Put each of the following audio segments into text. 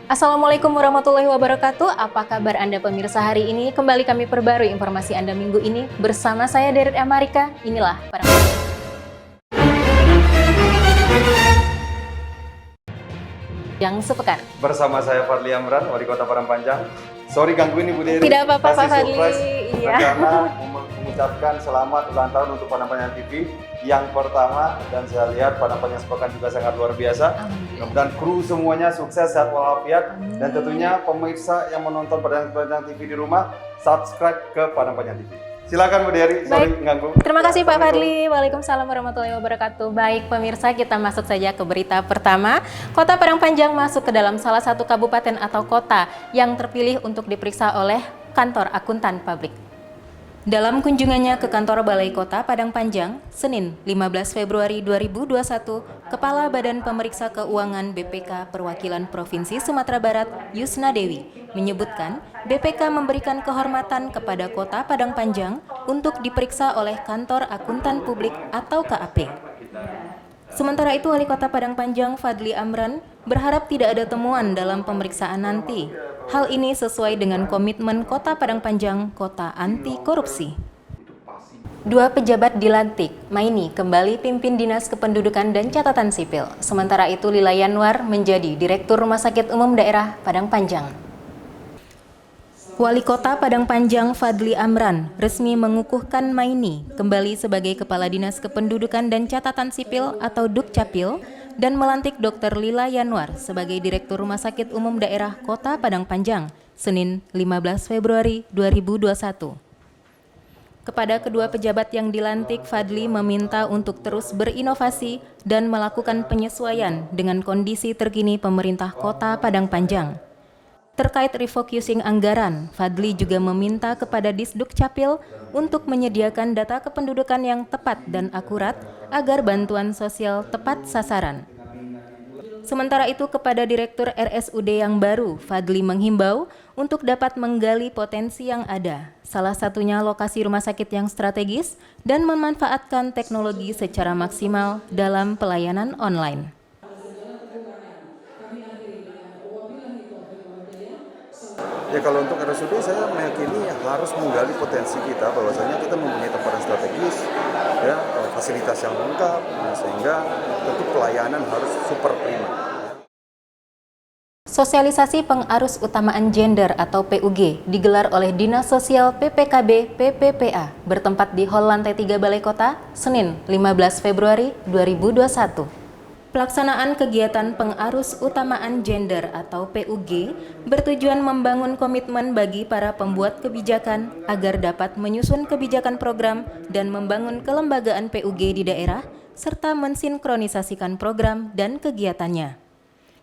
Assalamualaikum warahmatullahi wabarakatuh. Apa kabar Anda pemirsa hari ini? Kembali kami perbarui informasi Anda minggu ini bersama saya Deret Amarika. Inilah para yang sepekan. Bersama saya Fadli Amran, Wali Kota Padang Panjang. Sorry ganggu ini Bu Dery. Tidak apa-apa Pak Fadli. Iya. Karena mengucapkan selamat ulang tahun untuk Padang Panjang TV yang pertama, dan saya lihat Padang Panjang sepekan juga sangat luar biasa. Mudah-mudahan kru semuanya sukses, sehat walafiat, dan tentunya pemirsa yang menonton Padang Panjang TV di rumah subscribe ke Padang Panjang TV. Silakan Bu Dery, sorry ganggu. Terima kasih Pak Fadli. Waalaikumsalam warahmatullahi wabarakatuh. Baik pemirsa, kita masuk saja ke berita pertama. Kota Padang Panjang masuk ke dalam salah satu kabupaten atau kota yang terpilih untuk diperiksa oleh kantor akuntan publik. Dalam kunjungannya ke kantor Balai Kota Padang Panjang, Senin 15 Februari 2021, Kepala Badan Pemeriksa Keuangan BPK Perwakilan Provinsi Sumatera Barat, Yusna Dewi, menyebutkan BPK memberikan kehormatan kepada Kota Padang Panjang untuk diperiksa oleh Kantor Akuntan Publik atau KAP. Sementara itu, Wali Kota Padang Panjang Fadli Amran berharap tidak ada temuan dalam pemeriksaan nanti. Hal ini sesuai dengan komitmen Kota Padang Panjang, Kota Anti Korupsi. Dua pejabat dilantik, Maini kembali pimpin Dinas Kependudukan dan Catatan Sipil. Sementara itu, Lila Yanwar menjadi Direktur Rumah Sakit Umum Daerah Padang Panjang. Wali Kota Padang Panjang Fadli Amran resmi mengukuhkan Maini kembali sebagai Kepala Dinas Kependudukan dan Catatan Sipil atau Dukcapil dan melantik Dr. Lila Yanwar sebagai Direktur Rumah Sakit Umum Daerah Kota Padang Panjang, Senin 15 Februari 2021. Kepada kedua pejabat yang dilantik, Fadli meminta untuk terus berinovasi dan melakukan penyesuaian dengan kondisi terkini pemerintah Kota Padang Panjang. Terkait refocusing anggaran, Fadli juga meminta kepada Disduk Capil untuk menyediakan data kependudukan yang tepat dan akurat agar bantuan sosial tepat sasaran. Sementara itu, kepada Direktur RSUD yang baru, Fadli menghimbau untuk dapat menggali potensi yang ada, salah satunya lokasi rumah sakit yang strategis dan memanfaatkan teknologi secara maksimal dalam pelayanan online. Ya, kalau untuk RSUD saya meyakini harus menggali potensi kita, bahwasanya kita mempunyai tempat yang strategis, ya, fasilitas yang lengkap, sehingga tentu pelayanan harus super prima. Sosialisasi pengarus utamaan gender atau PUG digelar oleh Dinas Sosial PPKB PPPA bertempat di Hall Lantai 3 Balai Kota, Senin 15 Februari 2021. Pelaksanaan kegiatan pengarus utamaan gender atau PUG bertujuan membangun komitmen bagi para pembuat kebijakan agar dapat menyusun kebijakan program dan membangun kelembagaan PUG di daerah serta mensinkronisasikan program dan kegiatannya.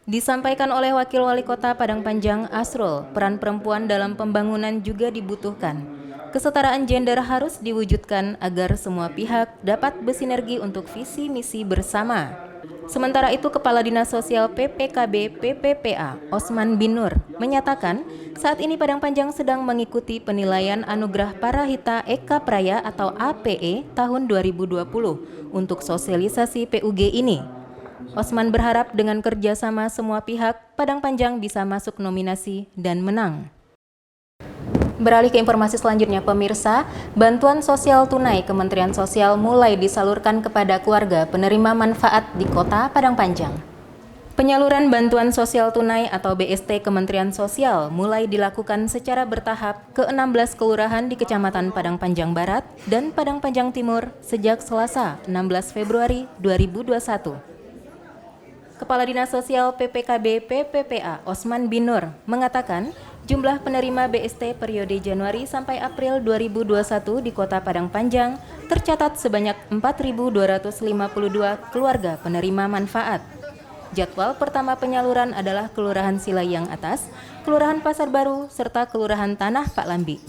Disampaikan oleh Wakil Wali Kota Padang Panjang Asrul, peran perempuan dalam pembangunan juga dibutuhkan. Kesetaraan gender harus diwujudkan agar semua pihak dapat bersinergi untuk visi misi bersama. Sementara itu, Kepala Dinas Sosial PPKB PPPA Osman Binur menyatakan saat ini Padang Panjang sedang mengikuti penilaian Anugerah Parahita Eka Praya atau APE tahun 2020 untuk sosialisasi PUG ini. Osman berharap dengan kerjasama semua pihak, Padang Panjang bisa masuk nominasi dan menang. Beralih ke informasi selanjutnya, pemirsa, bantuan sosial tunai Kementerian Sosial mulai disalurkan kepada keluarga penerima manfaat di Kota Padang Panjang. Penyaluran bantuan sosial tunai atau BST Kementerian Sosial mulai dilakukan secara bertahap ke 16 kelurahan di Kecamatan Padang Panjang Barat dan Padang Panjang Timur sejak Selasa 16 Februari 2021. Kepala Dinas Sosial PPKB PPPA Osman Binur mengatakan jumlah penerima BST periode Januari sampai April 2021 di Kota Padang Panjang tercatat sebanyak 4.252 keluarga penerima manfaat. Jadwal pertama penyaluran adalah Kelurahan Silayang Atas, Kelurahan Pasar Baru, serta Kelurahan Tanah Pak Lambi.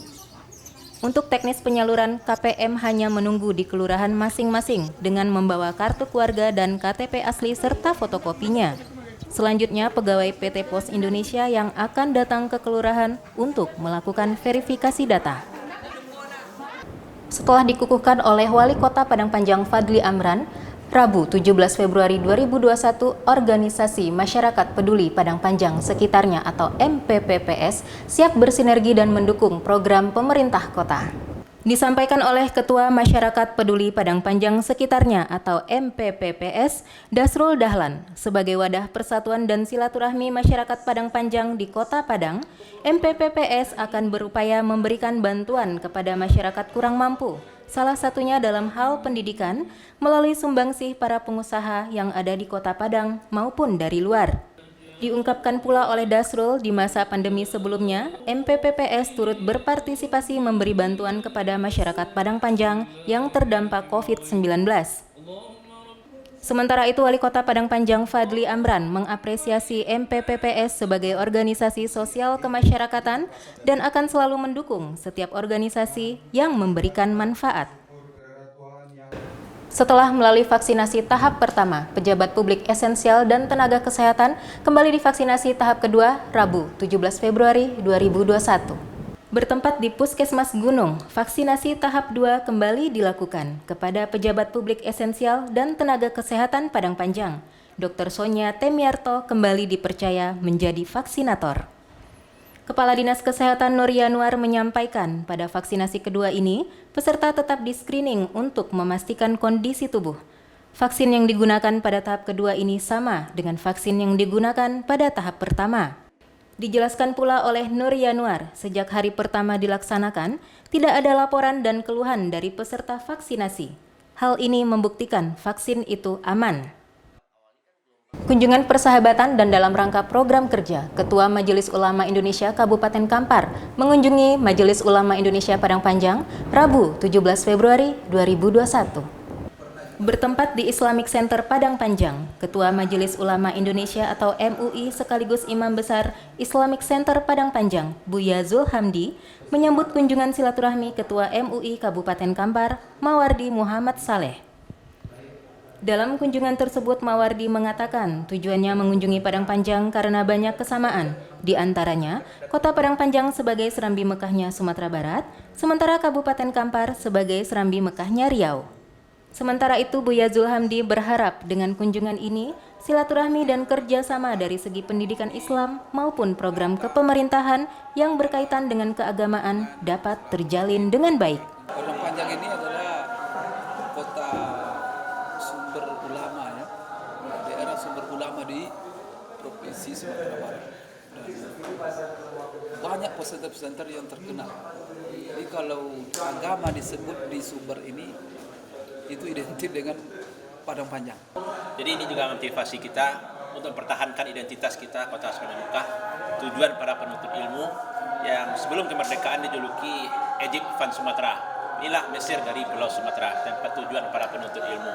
Untuk teknis penyaluran, KPM hanya menunggu di kelurahan masing-masing dengan membawa kartu keluarga dan KTP asli serta fotokopinya. Selanjutnya, pegawai PT Pos Indonesia yang akan datang ke kelurahan untuk melakukan verifikasi data. Setelah dikukuhkan oleh Wali Kota Padang Panjang Fadli Amran, Rabu 17 Februari 2021, Organisasi Masyarakat Peduli Padang Panjang Sekitarnya atau MPPPS siap bersinergi dan mendukung program pemerintah kota. Disampaikan oleh Ketua Masyarakat Peduli Padang Panjang Sekitarnya atau MPPPS, Dasrul Dahlan, sebagai wadah persatuan dan silaturahmi masyarakat Padang Panjang di Kota Padang, MPPPS akan berupaya memberikan bantuan kepada masyarakat kurang mampu, salah satunya dalam hal pendidikan, melalui sumbangsih para pengusaha yang ada di Kota Padang maupun dari luar. Diungkapkan pula oleh Dasrul, di masa pandemi sebelumnya, MPPPS turut berpartisipasi memberi bantuan kepada masyarakat Padang Panjang yang terdampak COVID-19. Sementara itu, Wali Kota Padang Panjang Fadli Amran mengapresiasi MPPPS sebagai organisasi sosial kemasyarakatan dan akan selalu mendukung setiap organisasi yang memberikan manfaat. Setelah melalui vaksinasi tahap pertama, pejabat publik esensial dan tenaga kesehatan kembali divaksinasi tahap kedua Rabu 17 Februari 2021. Bertempat di Puskesmas Gunung, vaksinasi tahap 2 kembali dilakukan kepada pejabat publik esensial dan tenaga kesehatan Padang Panjang. Dr. Sonia Temiarto kembali dipercaya menjadi vaksinator. Kepala Dinas Kesehatan Nur Yanuar menyampaikan pada vaksinasi kedua ini, peserta tetap di-screening untuk memastikan kondisi tubuh. Vaksin yang digunakan pada tahap kedua ini sama dengan vaksin yang digunakan pada tahap pertama. Dijelaskan pula oleh Nur Yanuar, sejak hari pertama dilaksanakan, tidak ada laporan dan keluhan dari peserta vaksinasi. Hal ini membuktikan vaksin itu aman. Kunjungan persahabatan dan dalam rangka program kerja, Ketua Majelis Ulama Indonesia Kabupaten Kampar mengunjungi Majelis Ulama Indonesia Padang Panjang Rabu 17 Februari 2021. Bertempat di Islamic Center Padang Panjang, Ketua Majelis Ulama Indonesia atau MUI sekaligus Imam Besar Islamic Center Padang Panjang, Buya Zulhamdi, menyambut kunjungan silaturahmi Ketua MUI Kabupaten Kampar, Mawardi Muhammad Saleh. Dalam kunjungan tersebut, Mawardi mengatakan tujuannya mengunjungi Padang Panjang karena banyak kesamaan, di antaranya Kota Padang Panjang sebagai serambi Mekahnya Sumatera Barat, sementara Kabupaten Kampar sebagai serambi Mekahnya Riau. Sementara itu, Buya Zulhamdi berharap dengan kunjungan ini, silaturahmi dan kerjasama dari segi pendidikan Islam maupun program kepemerintahan yang berkaitan dengan keagamaan dapat terjalin dengan baik. Padang Panjang ini adalah kota sumber ulama ya, daerah sumber ulama di Provinsi Sumatera Barat. Dan banyak pesantren-pesantren yang terkenal. Jadi kalau agama disebut di sumber ini, itu identik dengan Padang Panjang. Jadi ini juga motivasi kita untuk mempertahankan identitas kita Kota Serambi Mekah, tujuan para penuntut ilmu yang sebelum kemerdekaan dijuluki Egypt van Sumatera. Inilah Mesir dari Pulau Sumatera, tempat tujuan para penuntut ilmu.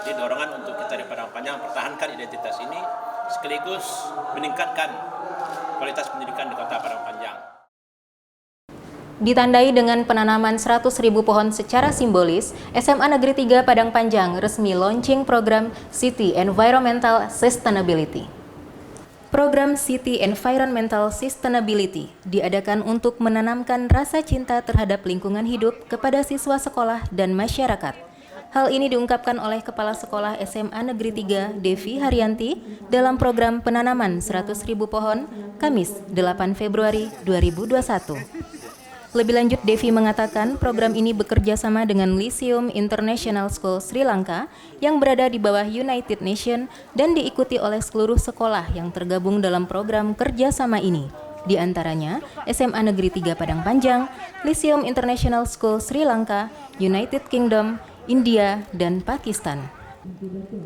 Jadi dorongan untuk kita di Padang Panjang pertahankan identitas ini sekaligus meningkatkan kualitas pendidikan di Kota Padang Panjang. Ditandai dengan penanaman 100.000 pohon secara simbolis, SMA Negeri 3 Padang Panjang resmi launching program City Environmental Sustainability. Program City Environmental Sustainability diadakan untuk menanamkan rasa cinta terhadap lingkungan hidup kepada siswa sekolah dan masyarakat. Hal ini diungkapkan oleh Kepala Sekolah SMA Negeri 3 Devi Haryanti dalam program penanaman 100.000 pohon Kamis 8 Februari 2021. Lebih lanjut, Devi mengatakan program ini bekerja sama dengan Lyceum International School Sri Lanka yang berada di bawah United Nations dan diikuti oleh seluruh sekolah yang tergabung dalam program kerjasama ini. Di antaranya SMA Negeri 3 Padang Panjang, Lyceum International School Sri Lanka, United Kingdom, India, dan Pakistan.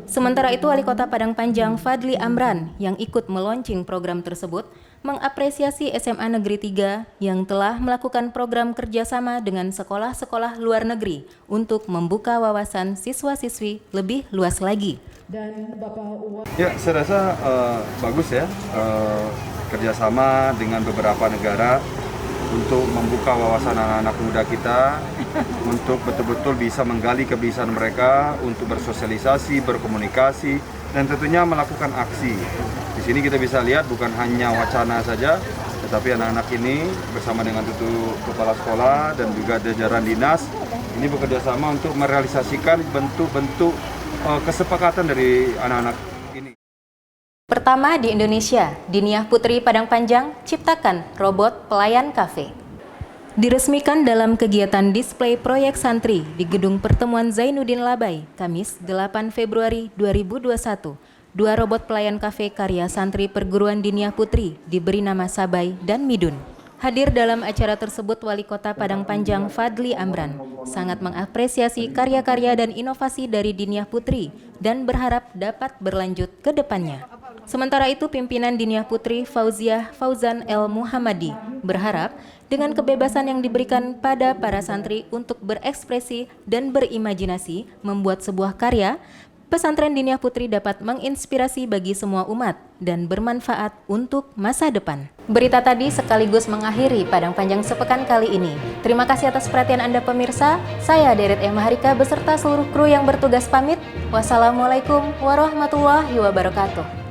Sementara itu, Wali Kota Padang Panjang Fadli Amran yang ikut meluncing program tersebut mengapresiasi SMA Negeri 3 yang telah melakukan program kerjasama dengan sekolah-sekolah luar negeri untuk membuka wawasan siswa-siswi lebih luas lagi. Ya, saya rasa bagus ya kerjasama dengan beberapa negara untuk membuka wawasan anak-anak muda kita untuk betul-betul bisa menggali kebiasaan mereka untuk bersosialisasi, berkomunikasi, dan tentunya melakukan aksi. Di sini kita bisa lihat bukan hanya wacana saja, tetapi anak-anak ini bersama dengan tutup kepala sekolah dan juga jajaran dinas ini bekerja sama untuk merealisasikan bentuk-bentuk kesepakatan dari anak-anak ini? Pertama di Indonesia, Diniah Putri Padang Panjang ciptakan robot pelayan kafe. Diresmikan dalam kegiatan display proyek santri di Gedung Pertemuan Zainuddin Labai, Kamis 8 Februari 2021. Dua robot pelayan kafe karya santri perguruan Diniah Putri diberi nama Sabai dan Midun. Hadir dalam acara tersebut Wali Kota Padang Panjang Fadli Amran sangat mengapresiasi karya-karya dan inovasi dari Diniah Putri dan berharap dapat berlanjut ke depannya. Sementara itu pimpinan Diniah Putri Fauziah Fauzan El Muhammadi berharap dengan kebebasan yang diberikan pada para santri untuk berekspresi dan berimajinasi membuat sebuah karya, pesantren Diniah Putri dapat menginspirasi bagi semua umat dan bermanfaat untuk masa depan. Berita tadi sekaligus mengakhiri Padang Panjang sepekan kali ini. Terima kasih atas perhatian Anda pemirsa. Saya Deret M. Maharika beserta seluruh kru yang bertugas pamit. Wassalamualaikum warahmatullahi wabarakatuh.